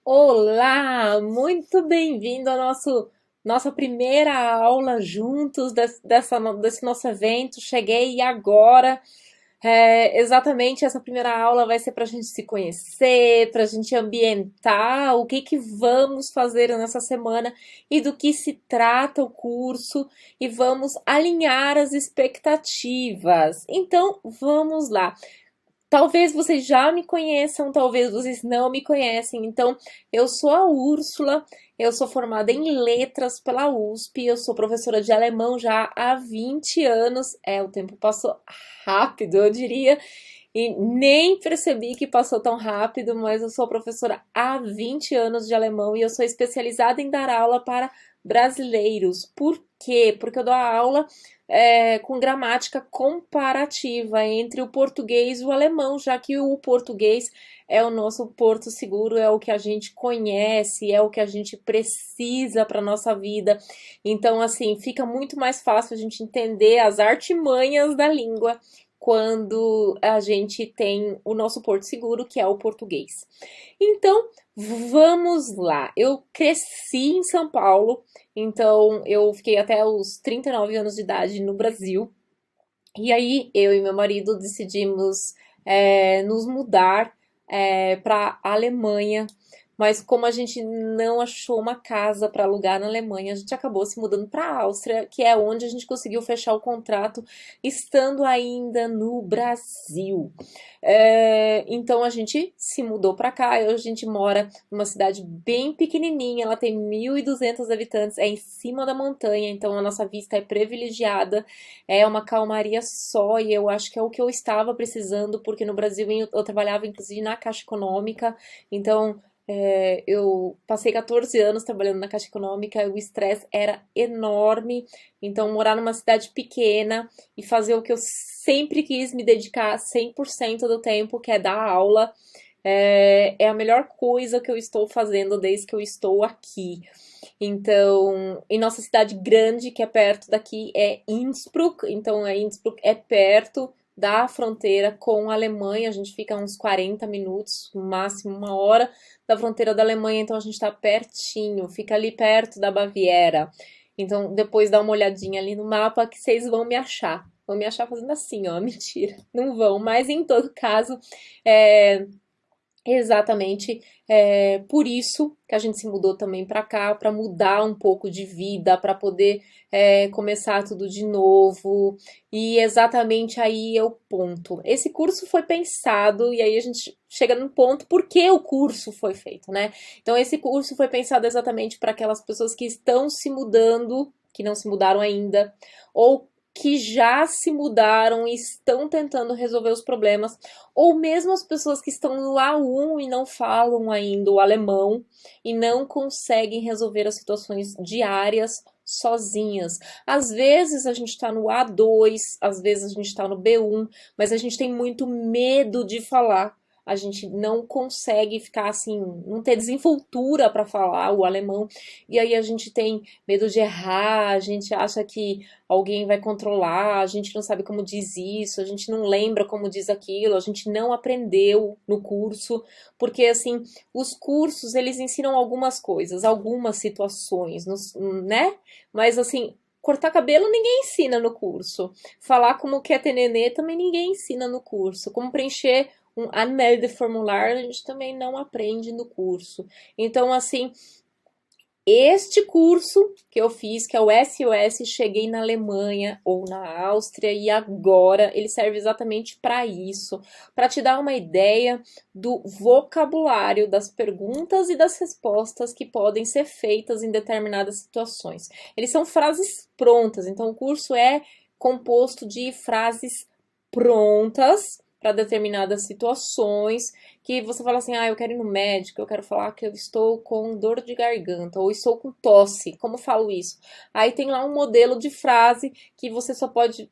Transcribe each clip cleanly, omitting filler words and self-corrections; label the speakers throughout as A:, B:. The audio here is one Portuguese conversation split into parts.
A: Olá, muito bem-vindo ao nossa primeira aula juntos desse nosso evento. Cheguei agora. Exatamente essa primeira aula vai ser para a gente se conhecer, para a gente ambientar o que que vamos fazer nessa semana e do que se trata o curso e vamos alinhar as expectativas. Então, vamos lá. Talvez vocês já me conheçam, talvez vocês não me conhecem. Então, eu sou a Úrsula, eu sou formada em letras pela USP, eu sou professora de alemão já há 20 anos. O tempo passou rápido, eu diria, e nem percebi que passou tão rápido, mas eu sou professora há 20 anos de alemão e eu sou especializada em dar aula para brasileiros. Por quê? Porque eu dou aula com gramática comparativa entre o português e o alemão, já que o português é o nosso porto seguro, é o que a gente conhece, é o que a gente precisa para nossa vida. Então, assim, fica muito mais fácil a gente entender as artimanhas da língua quando a gente tem o nosso porto seguro, que é o português. Então, vamos lá. Eu cresci em São Paulo, então eu fiquei até os 39 anos de idade no Brasil. E aí eu e meu marido decidimos nos mudar para a Alemanha, mas como a gente não achou uma casa para alugar na Alemanha, a gente acabou se mudando para a Áustria, que é onde a gente conseguiu fechar o contrato, estando ainda no Brasil. Então a gente se mudou para cá, e hoje a gente mora numa cidade bem pequenininha, ela tem 1.200 habitantes, é em cima da montanha, então a nossa vista é privilegiada, é uma calmaria só e eu acho que é o que eu estava precisando, porque no Brasil eu trabalhava inclusive na Caixa Econômica, então eu passei 14 anos trabalhando na Caixa Econômica e o estresse era enorme. Então, morar numa cidade pequena e fazer o que eu sempre quis me dedicar 100% do tempo, que é dar aula, é a melhor coisa que eu estou fazendo desde que eu estou aqui. Então, em nossa cidade grande, que é perto daqui, é Innsbruck. Então, Innsbruck é perto da fronteira com a Alemanha. A gente fica uns 40 minutos, no máximo uma hora, da fronteira da Alemanha. Então, a gente está pertinho, fica ali perto da Baviera. Então, depois dá uma olhadinha ali no mapa que vocês vão me achar. Vão me achar fazendo assim, ó, mentira, não vão. Mas, em todo caso, é, exatamente, por isso que a gente se mudou também para cá, para mudar um pouco de vida, para poder começar tudo de novo. E exatamente aí é o ponto. Esse curso foi pensado, e aí a gente chega no ponto por que o curso foi feito, né? Então, esse curso foi pensado exatamente para aquelas pessoas que estão se mudando, que não se mudaram ainda, ou que já se mudaram e estão tentando resolver os problemas, ou mesmo as pessoas que estão no A1 e não falam ainda o alemão e não conseguem resolver as situações diárias sozinhas. Às vezes a gente está no A2, às vezes a gente está no B1, mas a gente tem muito medo de falar. A gente não consegue ficar assim, não ter desenvoltura para falar o alemão, e aí a gente tem medo de errar, a gente acha que alguém vai controlar, a gente não sabe como diz isso, a gente não lembra como diz aquilo, a gente não aprendeu no curso, porque assim, os cursos eles ensinam algumas coisas, algumas situações, né? Mas assim, cortar cabelo ninguém ensina no curso. Falar como quer ter nenê também ninguém ensina no curso. Como preencher um Anmeldeformular a gente também não aprende no curso. Então, assim, este curso que eu fiz, que é o SOS, cheguei na Alemanha ou na Áustria e agora ele serve exatamente para isso, para te dar uma ideia do vocabulário das perguntas e das respostas que podem ser feitas em determinadas situações. Eles são frases prontas, então o curso é composto de frases prontas para determinadas situações, que você fala assim, eu quero ir no médico, eu quero falar que eu estou com dor de garganta, ou estou com tosse, como falo isso? Aí tem lá um modelo de frase que você só pode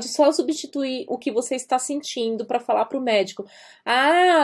A: só substituir o que você está sentindo para falar para o médico.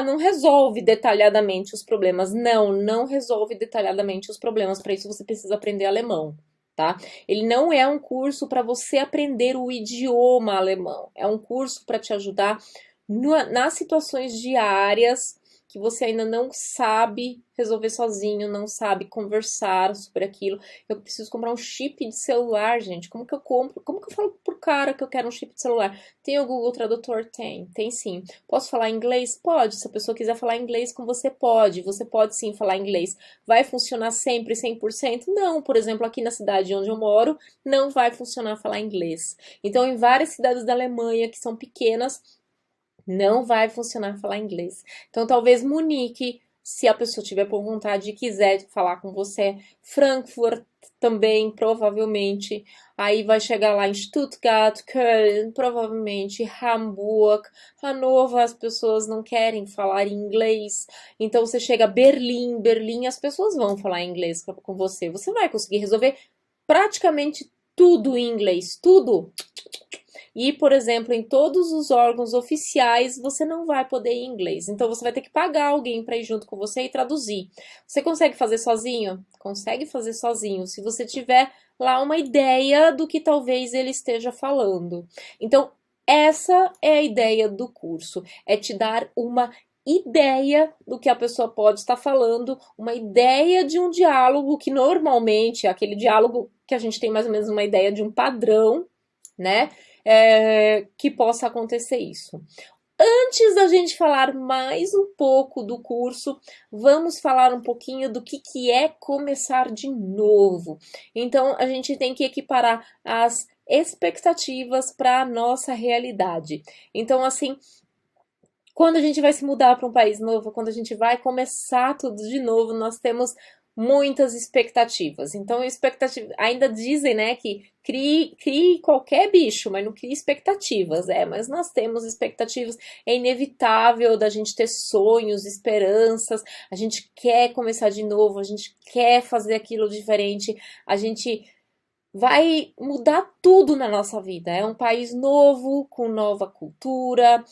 A: Não resolve detalhadamente os problemas. Não resolve detalhadamente os problemas. Para isso você precisa aprender alemão. Tá? Ele não é um curso para você aprender o idioma alemão, é um curso para te ajudar nas situações diárias que você ainda não sabe resolver sozinho, não sabe conversar sobre aquilo. Eu preciso comprar um chip de celular, gente. Como que eu compro? Como que eu falo pro cara que eu quero um chip de celular? Tem o Google Tradutor? Tem sim. Posso falar inglês? Pode. Se a pessoa quiser falar inglês com você, pode. Você pode sim falar inglês. Vai funcionar sempre 100%? Não. Por exemplo, aqui na cidade onde eu moro, não vai funcionar falar inglês. Então, em várias cidades da Alemanha que são pequenas, não vai funcionar falar inglês. Então, talvez Munique, se a pessoa tiver por vontade e quiser falar com você, Frankfurt também, provavelmente. Aí vai chegar lá em Stuttgart, Köln, provavelmente Hamburg, Hannover, as pessoas não querem falar inglês. Então você chega a Berlim, Berlim, as pessoas vão falar inglês com você. Você vai conseguir resolver praticamente tudo em inglês, tudo. E, por exemplo, em todos os órgãos oficiais, você não vai poder ir em inglês. Então, você vai ter que pagar alguém para ir junto com você e traduzir. Você consegue fazer sozinho? Consegue fazer sozinho, se você tiver lá uma ideia do que talvez ele esteja falando. Então, essa é a ideia do curso, é te dar uma ideia do que a pessoa pode estar falando, uma ideia de um diálogo que normalmente é aquele diálogo que a gente tem mais ou menos uma ideia de um padrão, né? Que possa acontecer isso. Antes da gente falar mais um pouco do curso, vamos falar um pouquinho do que é começar de novo. Então, a gente tem que equiparar as expectativas para a nossa realidade. Então, assim, quando a gente vai se mudar para um país novo, quando a gente vai começar tudo de novo, nós temos muitas expectativas. Então, expectativa, ainda dizem, né, que crie qualquer bicho, mas não crie expectativas. Mas nós temos expectativas, é inevitável da gente ter sonhos, esperanças, a gente quer começar de novo, a gente quer fazer aquilo diferente, a gente vai mudar tudo na nossa vida. É um país novo, com nova cultura,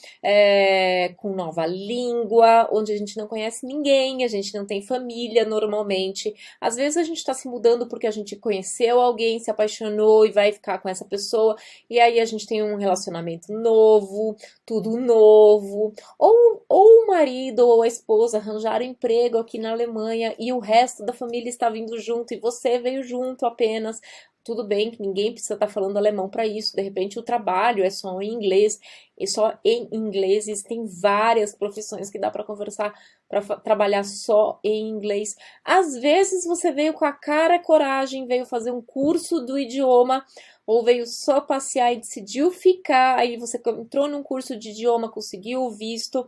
A: com nova língua, onde a gente não conhece ninguém, a gente não tem família normalmente. Às vezes a gente está se mudando porque a gente conheceu alguém, se apaixonou e vai ficar com essa pessoa, e aí a gente tem um relacionamento novo, tudo novo. Ou o marido ou a esposa arranjaram emprego aqui na Alemanha e o resto da família está vindo junto e você veio junto apenas. Tudo bem que ninguém precisa estar falando alemão para isso, de repente o trabalho é só em inglês, e só em inglês existem várias profissões que dá para conversar, para trabalhar só em inglês. Às vezes você veio com a cara e coragem, veio fazer um curso do idioma, ou veio só passear e decidiu ficar, aí você entrou num curso de idioma, conseguiu o visto,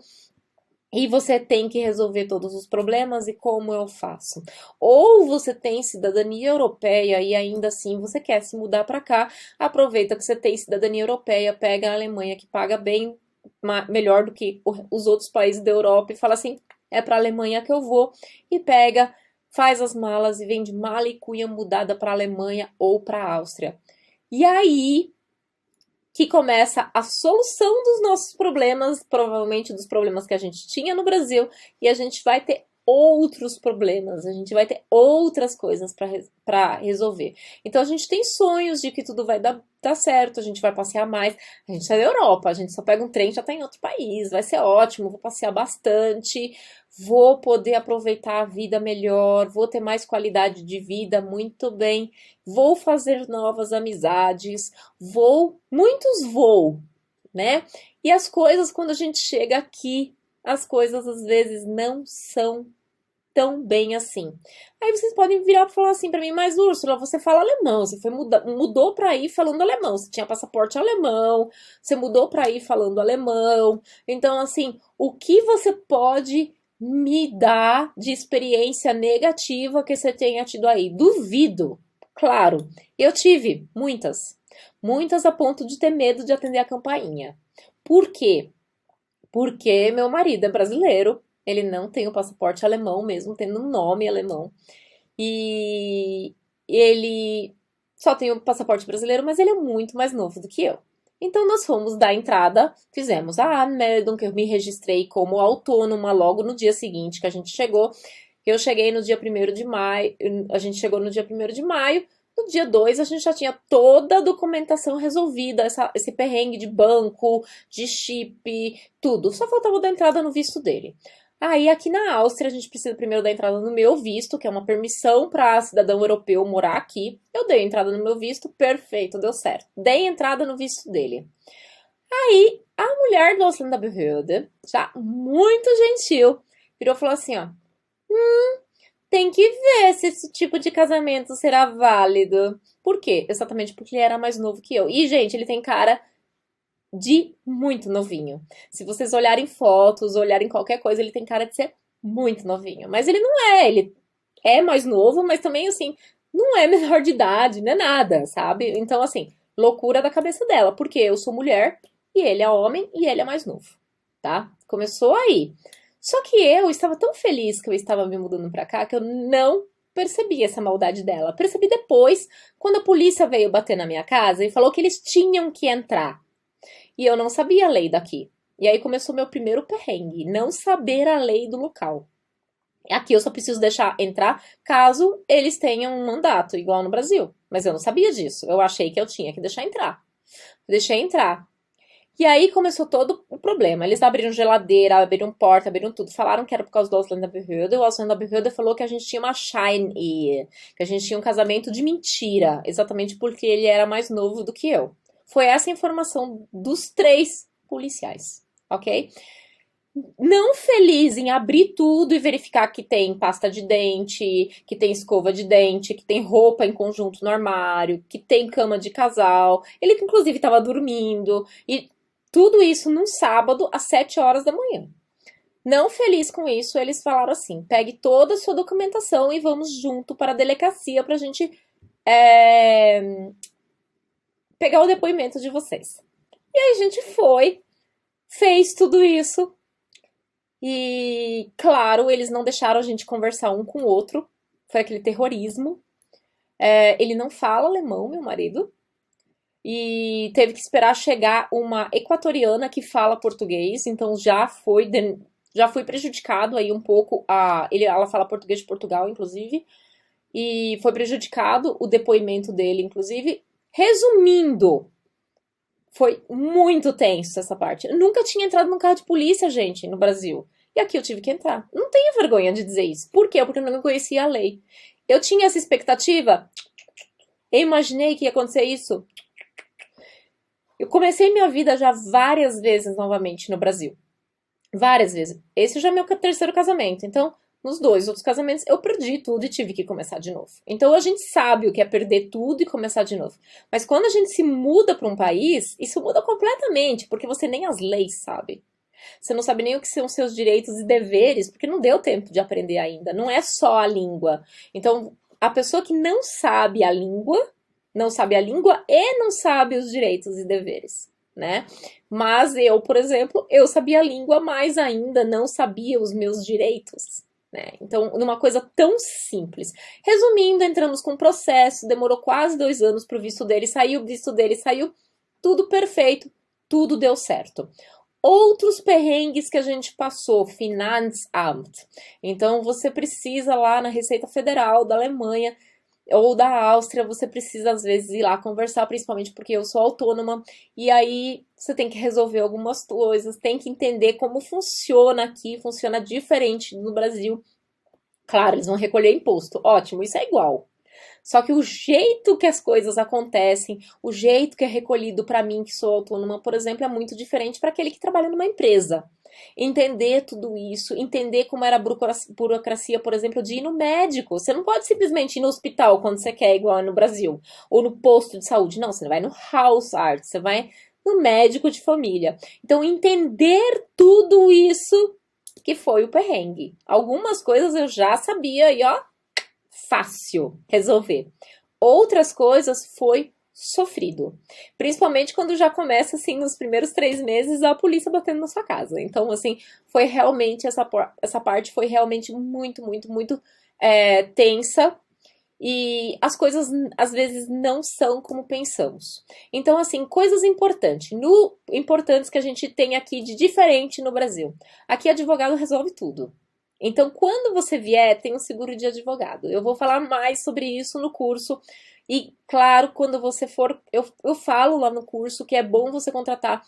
A: e você tem que resolver todos os problemas e como eu faço. Ou você tem cidadania europeia e ainda assim você quer se mudar para cá, aproveita que você tem cidadania europeia, pega a Alemanha que paga bem melhor do que os outros países da Europa e fala assim, é para a Alemanha que eu vou, e pega, faz as malas e vem de mala e cuia mudada para a Alemanha ou para a Áustria. E aí que começa a solução dos nossos problemas, provavelmente dos problemas que a gente tinha no Brasil, e a gente vai ter outros problemas, a gente vai ter outras coisas para resolver. Então a gente tem sonhos de que tudo vai dar certo, a gente vai passear mais, a gente sai da Europa, a gente só pega um trem e já tá em outro país, vai ser ótimo, vou passear bastante, vou poder aproveitar a vida melhor, vou ter mais qualidade de vida, muito bem, vou fazer novas amizades, muitos vou, né? E as coisas, quando a gente chega aqui, as coisas às vezes não são tão bem assim. Aí vocês podem virar e falar assim para mim, mas Úrsula, você fala alemão, você mudou para ir falando alemão, você tinha passaporte alemão, você mudou para ir falando alemão. Então, assim, o que você pode me dar de experiência negativa que você tenha tido aí? Duvido. Claro, eu tive muitas a ponto de ter medo de atender a campainha. Por quê? Porque meu marido é brasileiro, ele não tem o passaporte alemão, mesmo tendo um nome alemão. E ele só tem o passaporte brasileiro, mas ele é muito mais novo do que eu. Então nós fomos dar entrada, fizemos a Anmeldung, que eu me registrei como autônoma logo no dia seguinte que a gente chegou. Eu cheguei no dia 1º de maio, a gente chegou no dia 1º de maio, no dia 2 a gente já tinha toda a documentação resolvida, esse perrengue de banco, de chip, tudo. Só faltava dar entrada no visto dele. Aí aqui na Áustria a gente precisa primeiro dar entrada no meu visto, que é uma permissão para cidadão europeu morar aqui. Eu dei entrada no meu visto, perfeito, deu certo. Dei entrada no visto dele. Aí a mulher do Ausländerbehörde, já muito gentil, virou e falou assim, ó, tem que ver se esse tipo de casamento será válido. Por quê? Exatamente porque ele era mais novo que eu. E, gente, ele tem cara de muito novinho. Se vocês olharem fotos, olharem qualquer coisa, ele tem cara de ser muito novinho. Mas ele não é, ele é mais novo, mas também, assim, não é menor de idade, não é nada, sabe? Então, assim, loucura da cabeça dela, porque eu sou mulher e ele é homem e ele é mais novo, tá? Começou aí. Só que eu estava tão feliz que eu estava me mudando pra cá que eu não percebi essa maldade dela. Percebi depois, quando a polícia veio bater na minha casa e falou que eles tinham que entrar. E eu não sabia a lei daqui. E aí começou meu primeiro perrengue, não saber a lei do local. Aqui eu só preciso deixar entrar caso eles tenham um mandato, igual no Brasil. Mas eu não sabia disso. Eu achei que eu tinha que deixar entrar. Deixei entrar. E aí começou todo o problema. Eles abriram geladeira, abriram porta, abriram tudo. Falaram que era por causa do Ausländerbehörde. O Ausländerbehörde falou que a gente tinha uma Schein-Ehe, que a gente tinha um casamento de mentira, exatamente porque ele era mais novo do que eu. Foi essa a informação dos 3 policiais, ok? Não feliz em abrir tudo e verificar que tem pasta de dente, que tem escova de dente, que tem roupa em conjunto no armário, que tem cama de casal. Ele, inclusive, estava dormindo. E tudo isso num sábado, às 7 horas da manhã. Não feliz com isso, eles falaram assim: pegue toda a sua documentação e vamos junto para a delegacia para a gente pegar o depoimento de vocês. E aí a gente foi, fez tudo isso. E, claro, eles não deixaram a gente conversar um com o outro. Foi aquele terrorismo. Ele não fala alemão, meu marido. E teve que esperar chegar uma equatoriana que fala português. Então já foi prejudicado aí um pouco. Ela fala português de Portugal, inclusive. E foi prejudicado o depoimento dele, inclusive. Resumindo, foi muito tenso essa parte. Eu nunca tinha entrado num carro de polícia, gente, no Brasil. E aqui eu tive que entrar. Não tenho vergonha de dizer isso. Por quê? Porque eu não conhecia a lei. Eu tinha essa expectativa. Eu imaginei que ia acontecer isso. Eu comecei minha vida já várias vezes novamente no Brasil. Várias vezes. Esse já é meu terceiro casamento. Então, nos 2 outros casamentos, eu perdi tudo e tive que começar de novo. Então, a gente sabe o que é perder tudo e começar de novo. Mas quando a gente se muda para um país, isso muda completamente, porque você nem as leis sabe. Você não sabe nem o que são seus direitos e deveres, porque não deu tempo de aprender ainda. Não é só a língua. Então, a pessoa que não sabe a língua e não sabe os direitos e deveres, né? Mas eu, por exemplo, eu sabia a língua, mas ainda não sabia os meus direitos, né? Então, numa coisa tão simples. Resumindo, entramos com um processo, demorou quase 2 anos para o visto dele sair, o visto dele saiu, tudo perfeito, tudo deu certo. Outros perrengues que a gente passou, Finanzamt. Então, você precisa lá na Receita Federal da Alemanha ou da Áustria, você precisa às vezes ir lá conversar, principalmente porque eu sou autônoma, e aí você tem que resolver algumas coisas, tem que entender como funciona aqui, funciona diferente no Brasil. Claro, eles vão recolher imposto, ótimo, isso é igual. Só que o jeito que as coisas acontecem, o jeito que é recolhido para mim, que sou autônoma, por exemplo, é muito diferente para aquele que trabalha numa empresa. Entender tudo isso, entender como era a burocracia, por exemplo, de ir no médico. Você não pode simplesmente ir no hospital quando você quer, igual no Brasil, ou no posto de saúde. Não, você vai no Hausarzt, você vai no médico de família. Então, entender tudo isso que foi o perrengue. Algumas coisas eu já sabia e ó, fácil resolver. Outras coisas foi sofrido. Principalmente quando já começa, assim, nos primeiros 3 meses, a polícia batendo na sua casa. Então, assim, foi realmente, essa parte foi realmente muito, muito, muito tensa. E as coisas, às vezes, não são como pensamos. Então, assim, coisas importantes que a gente tem aqui de diferente no Brasil. Aqui, advogado resolve tudo. Então, quando você vier, tem um seguro de advogado. Eu vou falar mais sobre isso no curso. E, claro, quando você for... Eu falo lá no curso que é bom você contratar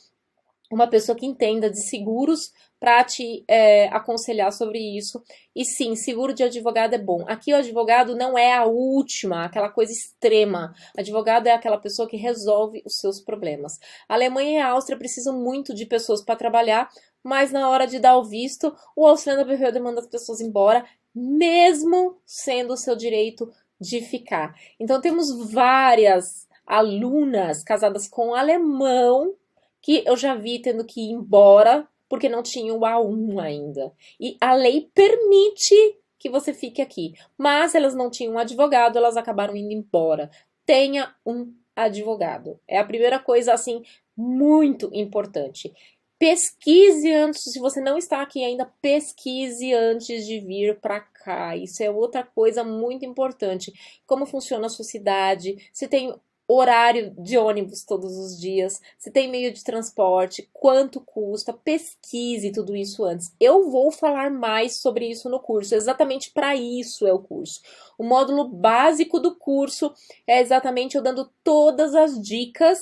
A: uma pessoa que entenda de seguros para te aconselhar sobre isso. E sim, seguro de advogado é bom. Aqui o advogado não é a última, aquela coisa extrema. Advogado é aquela pessoa que resolve os seus problemas. A Alemanha e a Áustria precisam muito de pessoas para trabalhar, mas na hora de dar o visto, o Ausländerbehörde manda as pessoas embora, mesmo sendo o seu direito de ficar. Então temos várias alunas casadas com alemão que eu já vi tendo que ir embora porque não tinha o A1 ainda. E a lei permite que você fique aqui. Mas elas não tinham um advogado, elas acabaram indo embora. Tenha um advogado. É a primeira coisa, assim, muito importante. Pesquise antes, se você não está aqui ainda, pesquise antes de vir para cá. Isso é outra coisa muito importante. Como funciona a sua cidade, se tem horário de ônibus todos os dias, se tem meio de transporte, quanto custa, pesquise tudo isso antes. Eu vou falar mais sobre isso no curso, exatamente para isso é o curso. O módulo básico do curso é exatamente eu dando todas as dicas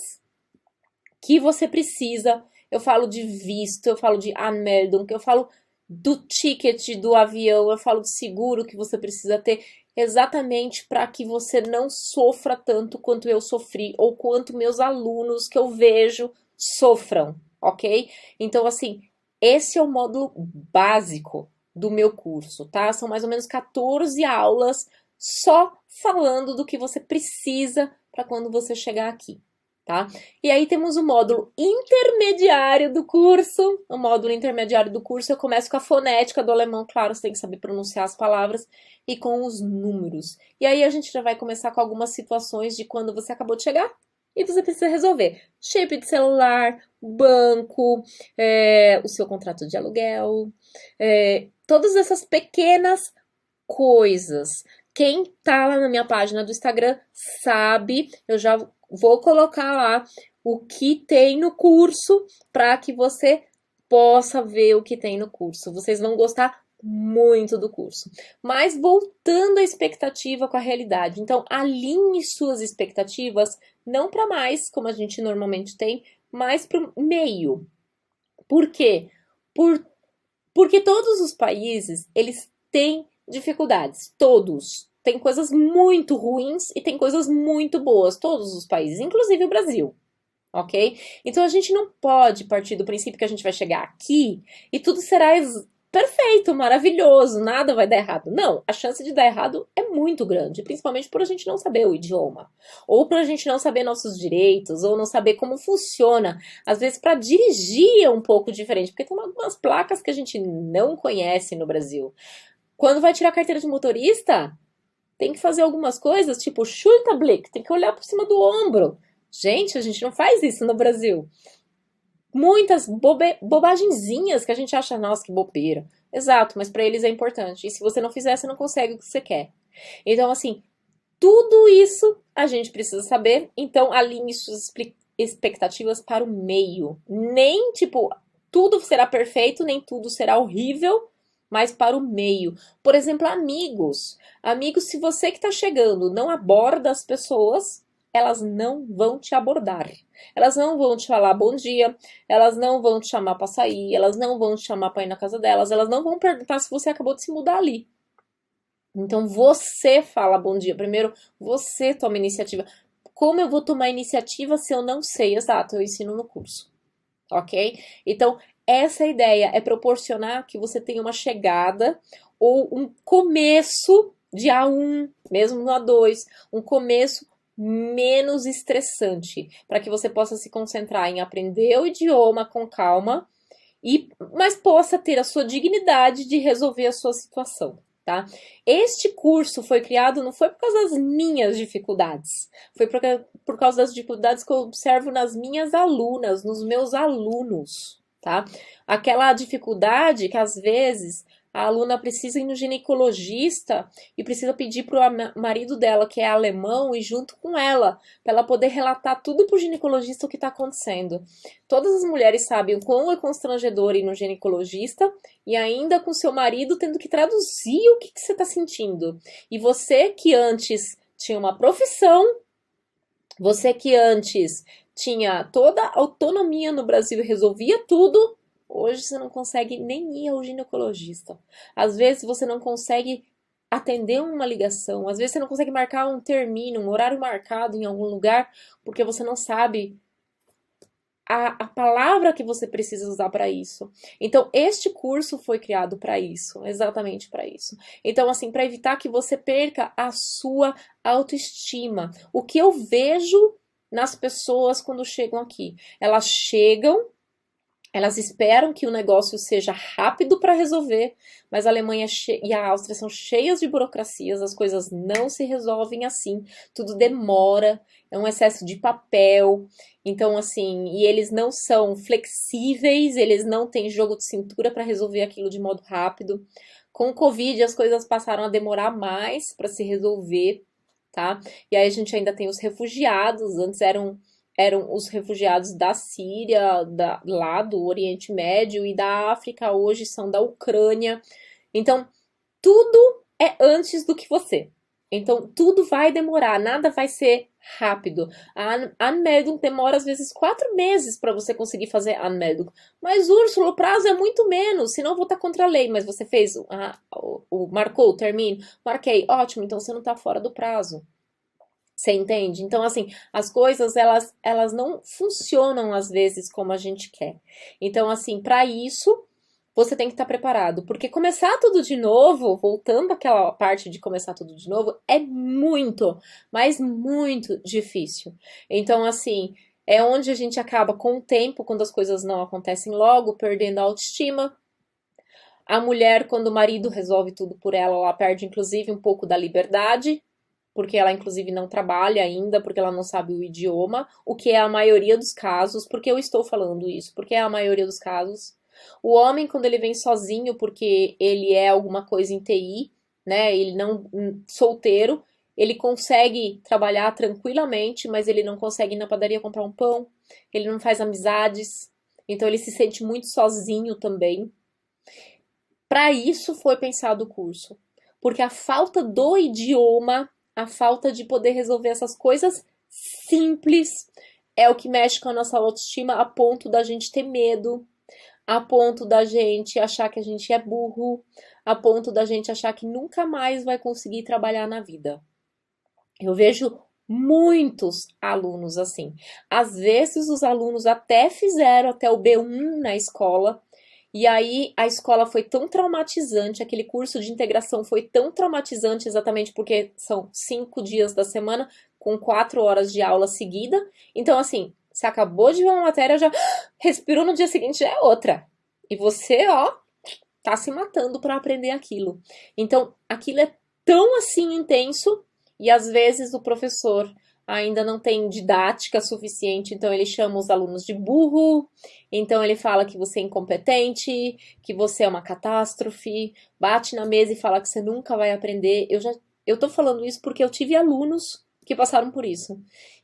A: que você precisa. Eu falo de visto, eu falo de Anmeldung, eu falo do ticket do avião, eu falo de seguro que você precisa ter, exatamente para que você não sofra tanto quanto eu sofri ou quanto meus alunos que eu vejo sofram, ok? Então, assim, esse é o módulo básico do meu curso, tá? São mais ou menos 14 aulas só falando do que você precisa para quando você chegar aqui. Tá? E aí temos o módulo intermediário do curso. O módulo intermediário do curso eu começo com a fonética do alemão, claro, você tem que saber pronunciar as palavras, e com os números. E aí a gente já vai começar com algumas situações de quando você acabou de chegar e você precisa resolver. Chip de celular, banco, o seu contrato de aluguel, todas essas pequenas coisas. Quem tá lá na minha página do Instagram sabe, eu já vou colocar lá o que tem no curso para que você possa ver o que tem no curso. Vocês vão gostar muito do curso. Mas voltando à expectativa com a realidade. Então, alinhe suas expectativas não para mais, como a gente normalmente tem, mas para o meio. Por quê? Porque todos os países, eles têm dificuldades, todos. Tem coisas muito ruins e tem coisas muito boas, todos os países, inclusive o Brasil, ok? Então a gente não pode partir do princípio que a gente vai chegar aqui e tudo será perfeito, maravilhoso, nada vai dar errado. Não, a chance de dar errado é muito grande, principalmente por a gente não saber o idioma, ou por a gente não saber nossos direitos, ou não saber como funciona. Às vezes para dirigir é um pouco diferente, porque tem algumas placas que a gente não conhece no Brasil. Quando vai tirar a carteira de motorista, tem que fazer algumas coisas, tipo Schulterblick, tem que olhar por cima do ombro. Gente, a gente não faz isso no Brasil. Muitas bobagenzinhas que a gente acha, nossa, que bobeira. Exato, mas para eles é importante. E se você não fizer, você não consegue o que você quer. Então, assim, tudo isso a gente precisa saber. Então, alinhe suas expectativas para o meio. Nem, tipo, tudo será perfeito, nem tudo será horrível, mas para o meio. Por exemplo, amigos. Amigos, se você que está chegando não aborda as pessoas, elas não vão te abordar. Elas não vão te falar bom dia, elas não vão te chamar para sair, elas não vão te chamar para ir na casa delas, elas não vão perguntar se você acabou de se mudar ali. Então você fala bom dia. Primeiro, você toma iniciativa. Como eu vou tomar iniciativa se eu não sei? Exato, eu ensino no curso. Ok? Então, essa ideia é proporcionar que você tenha uma chegada ou um começo de A1, mesmo no A2, um começo menos estressante, para que você possa se concentrar em aprender o idioma com calma, mas possa ter a sua dignidade de resolver a sua situação. Tá? Este curso foi criado não foi por causa das minhas dificuldades, foi por causa das dificuldades que eu observo nas minhas alunas, nos meus alunos, tá? Aquela dificuldade que às vezes a aluna precisa ir no ginecologista e precisa pedir para o marido dela, que é alemão, ir junto com ela, para ela poder relatar tudo para o ginecologista o que está acontecendo. Todas as mulheres sabem o quão é constrangedor ir no ginecologista e ainda com seu marido tendo que traduzir o que você está sentindo. E você que antes tinha uma profissão, Você que antes tinha toda a autonomia no Brasil e resolvia tudo, hoje você não consegue nem ir ao ginecologista. Às vezes você não consegue atender uma ligação, às vezes você não consegue marcar um termino, um horário marcado em algum lugar, porque você não sabe a palavra que você precisa usar para isso. Então, este curso foi criado para isso, exatamente para isso. Então, assim, para evitar que você perca a sua autoestima. O que eu vejo nas pessoas quando chegam aqui? Elas chegam, elas esperam que o negócio seja rápido para resolver, mas a Alemanha e a Áustria são cheias de burocracias, as coisas não se resolvem assim, tudo demora, é um excesso de papel. Então, assim, e eles não são flexíveis, eles não têm jogo de cintura para resolver aquilo de modo rápido. Com o Covid, as coisas passaram a demorar mais para se resolver, tá? E aí a gente ainda tem os refugiados, antes eram os refugiados da Síria, lá do Oriente Médio e da África, hoje são da Ucrânia. Então, tudo é antes do que você. Então, tudo vai demorar, nada vai ser rápido. A Anmeldung demora às vezes 4 meses para você conseguir fazer a Anmeldung. Mas, Úrsula, o prazo é muito menos, senão eu vou estar contra a lei. Mas você fez, marcou o termino? Marquei, ótimo, então você não está fora do prazo. Você entende? Então, assim, as coisas, elas não funcionam às vezes como a gente quer. Então, assim, para isso, você tem que estar preparado. Porque começar tudo de novo, voltando àquela parte de começar tudo de novo, é muito, mas muito difícil. Então, assim, é onde a gente acaba com o tempo, quando as coisas não acontecem logo, perdendo a autoestima. A mulher, quando o marido resolve tudo por ela, ela perde inclusive um pouco da liberdade, porque ela inclusive não trabalha ainda, porque ela não sabe o idioma, o que é a maioria dos casos. Por que eu estou falando isso? Porque é a maioria dos casos. O homem, quando ele vem sozinho, porque ele é alguma coisa em TI, né? Ele não solteiro, ele consegue trabalhar tranquilamente, mas ele não consegue ir na padaria comprar um pão, ele não faz amizades, então ele se sente muito sozinho também. Para isso foi pensado o curso, porque a falta do idioma, a falta de poder resolver essas coisas simples é o que mexe com a nossa autoestima a ponto da gente ter medo, a ponto da gente achar que a gente é burro, a ponto da gente achar que nunca mais vai conseguir trabalhar na vida. Eu vejo muitos alunos assim. Às vezes os alunos até fizeram até o B1 na escola, e aí a escola foi tão traumatizante, aquele curso de integração foi tão traumatizante exatamente porque são 5 dias da semana com 4 horas de aula seguida. Então, assim, você acabou de ver uma matéria, já respirou no dia seguinte, já é outra. E você, ó, tá se matando para aprender aquilo. Então, aquilo é tão assim intenso e às vezes o professor ainda não tem didática suficiente, então ele chama os alunos de burro, então ele fala que você é incompetente, que você é uma catástrofe, bate na mesa e fala que você nunca vai aprender. Eu tô falando isso porque eu tive alunos que passaram por isso.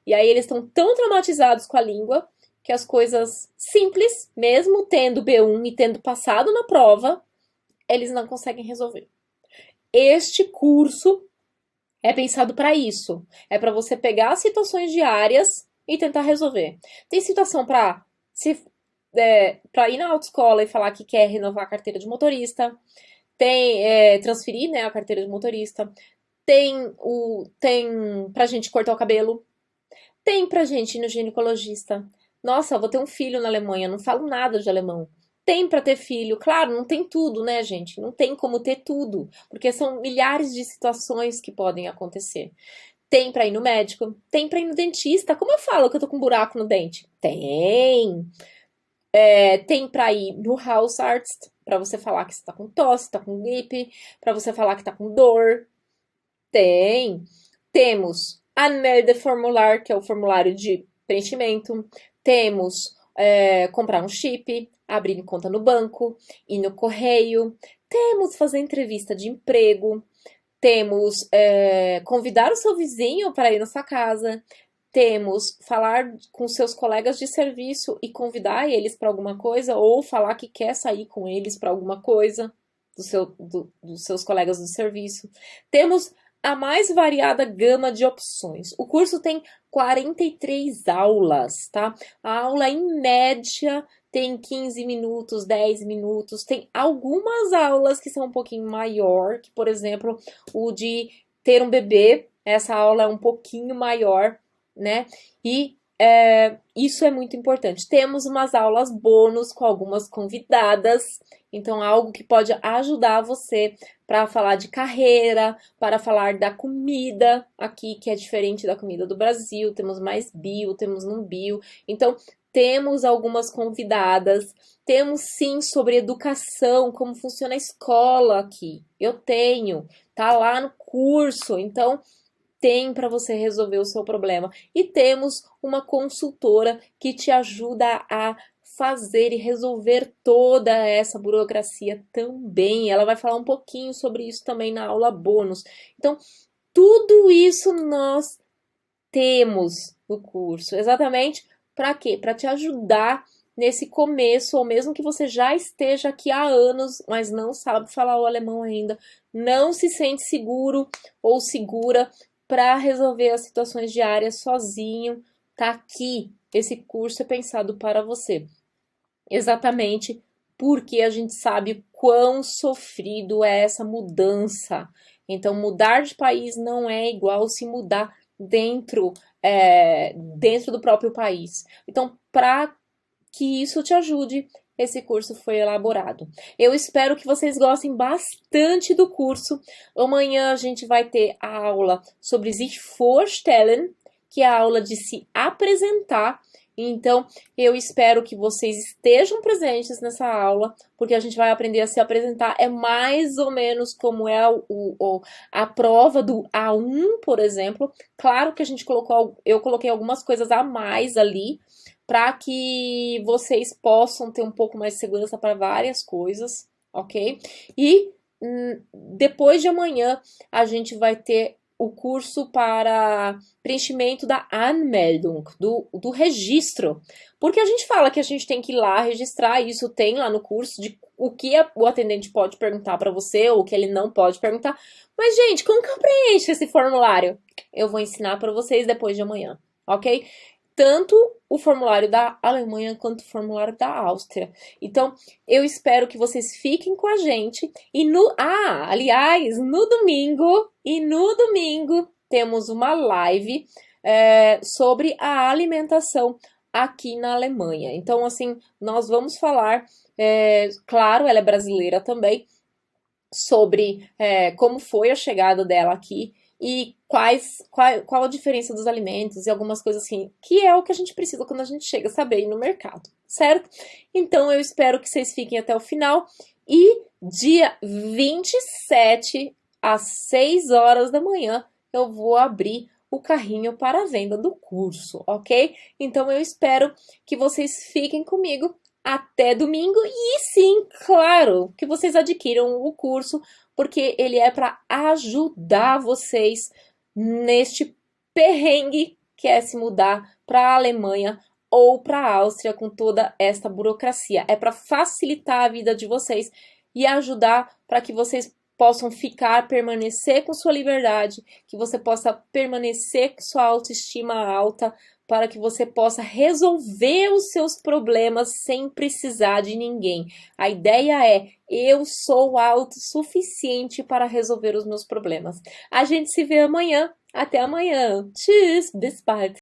A: E aí eles estão tão traumatizados com a língua que as coisas simples, mesmo tendo B1 e tendo passado na prova, eles não conseguem resolver. Este curso é pensado para isso. É para você pegar situações diárias e tentar resolver. Tem situação para para ir na autoescola e falar que quer renovar a carteira de motorista. Tem transferir, né, a carteira de motorista. Tem pra gente cortar o cabelo. Tem pra gente ir no ginecologista. Nossa, eu vou ter um filho na Alemanha, não falo nada de alemão. Tem pra ter filho, claro, não tem tudo, né, gente? Não tem como ter tudo, porque são milhares de situações que podem acontecer. Tem pra ir no médico, tem pra ir no dentista. Como eu falo que eu tô com um buraco no dente? Tem. Tem pra ir no Hausarzt, pra você falar que você tá com tosse, tá com gripe, pra você falar que tá com dor. Tem. Temos Anmeldeformular, que é o formulário de preenchimento. Temos comprar um chip, abrir conta no banco, ir no correio. Temos fazer entrevista de emprego. Temos convidar o seu vizinho para ir na sua casa. Temos falar com seus colegas de serviço e convidar eles para alguma coisa ou falar que quer sair com eles para alguma coisa dos seus colegas do serviço. Temos a mais variada gama de opções. O curso tem 43 aulas, tá? A aula, em média, tem 15 minutos, 10 minutos. Tem algumas aulas que são um pouquinho maior, que, por exemplo, o de ter um bebê. Essa aula é um pouquinho maior, né? E isso é muito importante. Temos umas aulas bônus com algumas convidadas, então algo que pode ajudar você para falar de carreira, para falar da comida aqui, que é diferente da comida do Brasil. Temos mais bio, temos não bio. Então, temos algumas convidadas. Temos sim sobre educação, como funciona a escola aqui. Eu tenho, tá lá no curso. Então, tem para você resolver o seu problema. E temos uma consultora que te ajuda a fazer e resolver toda essa burocracia também. Ela vai falar um pouquinho sobre isso também na aula bônus. Então, tudo isso nós temos no curso. Exatamente para quê? Para te ajudar nesse começo, ou mesmo que você já esteja aqui há anos, mas não sabe falar o alemão ainda, não se sente seguro ou segura para resolver as situações diárias sozinho, tá aqui. Esse curso é pensado para você. Exatamente porque a gente sabe quão sofrido é essa mudança. Então, mudar de país não é igual se mudar dentro do próprio país. Então, para que isso te ajude, esse curso foi elaborado. Eu espero que vocês gostem bastante do curso. Amanhã a gente vai ter a aula sobre sich vorstellen, que é a aula de se apresentar. Então, eu espero que vocês estejam presentes nessa aula, porque a gente vai aprender a se apresentar. É mais ou menos como é a prova do A1, por exemplo. Claro que eu coloquei algumas coisas a mais ali, para que vocês possam ter um pouco mais de segurança para várias coisas, ok? E depois de amanhã a gente vai ter o curso para preenchimento da Anmeldung, do registro. Porque a gente fala que a gente tem que ir lá registrar, isso tem lá no curso, de o que o atendente pode perguntar para você, ou o que ele não pode perguntar. Mas, gente, como que eu preencho esse formulário? Eu vou ensinar para vocês depois de amanhã, ok? Tanto o formulário da Alemanha quanto o formulário da Áustria. Então, eu espero que vocês fiquem com a gente. E aliás, no domingo temos uma live sobre a alimentação aqui na Alemanha. Então, assim, nós vamos falar, claro, ela é brasileira também, sobre como foi a chegada dela aqui e qual a diferença dos alimentos e algumas coisas assim, que é o que a gente precisa quando a gente chega a saber ir no mercado, certo? Então eu espero que vocês fiquem até o final e dia 27 às 6 horas da manhã eu vou abrir o carrinho para a venda do curso, ok? Então eu espero que vocês fiquem comigo até domingo e sim, claro, que vocês adquiram o curso, porque ele é para ajudar vocês neste perrengue que é se mudar para a Alemanha ou para a Áustria com toda esta burocracia. É para facilitar a vida de vocês e ajudar para que vocês possam permanecer com sua liberdade, que você possa permanecer com sua autoestima alta, para que você possa resolver os seus problemas sem precisar de ninguém. A ideia é, eu sou autossuficiente para resolver os meus problemas. A gente se vê amanhã. Até amanhã. Tschüss, bis bald.